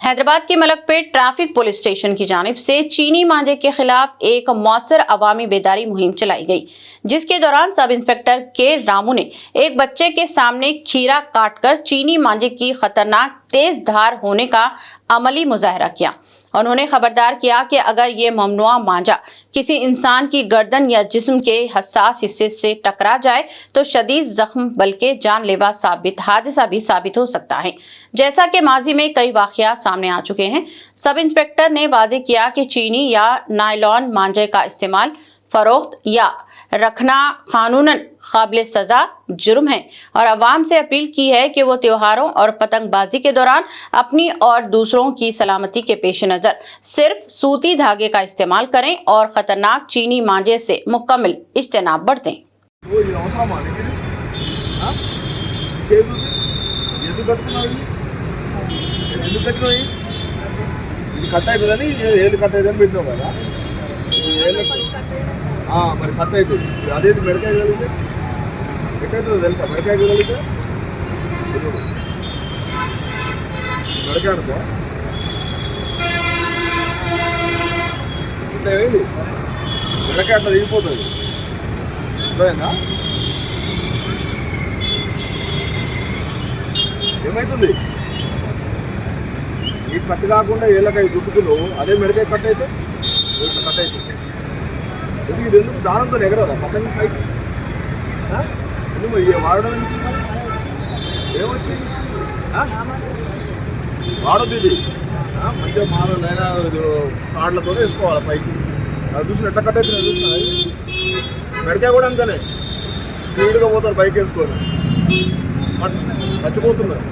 हैदराबाद के Malakpet traffic police station की जानिब से चीनी मांझे के खिलाफ एक मौसर अवामी बेदारी मुहिम चलाई गई, जिसके दौरान सब इंस्पेक्टर के रामू ने एक बच्चे के सामने खीरा काटकर चीनी मांझे की खतरनाक तेज धार होने का अमली मुजाहरा किया। उन्होंने खबरदार किया कि अगर ये ममनुआ मांझा किसी इंसान की गर्दन या जिस्म के हसास हिस्से से टकरा जाए तो शदीद जख्म बल्कि जानलेवा हादसा भी साबित हो सकता है। जैसा कि माजी में कई वाक़यात सामने आ चुके हैं, सब इंस्पेक्टर ने वादे किया कि चीनी या नायलॉन मांझे का इस्तेमाल, फरोख्त या रखना कानूनन काबिल सजा जुर्म है और अवाम से अपील की है कि वो त्योहारों और पतंगबाजी के दौरान अपनी और दूसरों की सलामती के पेश नज़र सिर्फ सूती धागे का इस्तेमाल करें और ख़तरनाक चीनी मांझे से मुकम्मल इज्तनाब बरतें। మరి కట్ అవుతుంది. అదేంటి మెడకాయ కలిగితే ఎక్కడవుతుందో తెలుసా? మెడకాయ కలిగితే మెడకాయ అనుకో ఇట్లా వేయండి, మెడకాయ అట్లా దిగిపోతుంది. అర్థమైందా? ఏమవుతుంది? ఈ కట్ కాకుండా ఏళ్ళకాయ గుట్టుకున్నావు, అదే మెడకాయ కట్ అయితే కట్ అవుతుంది. ఇది ఎందుకు దానంతో ఎగరదా పక్కన పైకి? ఎందుకు వాడడం ఏమొచ్చింది? వాడద్దు ఇది. మంచిగా మారలైనా కార్డులతో వేసుకోవాలి పైకి. అది చూసి ఎట్లా కట్ అవుతుంది చూస్తున్నా. మెడకాయ కూడా అంతేనే, స్పీడ్గా పోతారు బైక్ వేసుకొని, చచ్చిపోతున్నారు.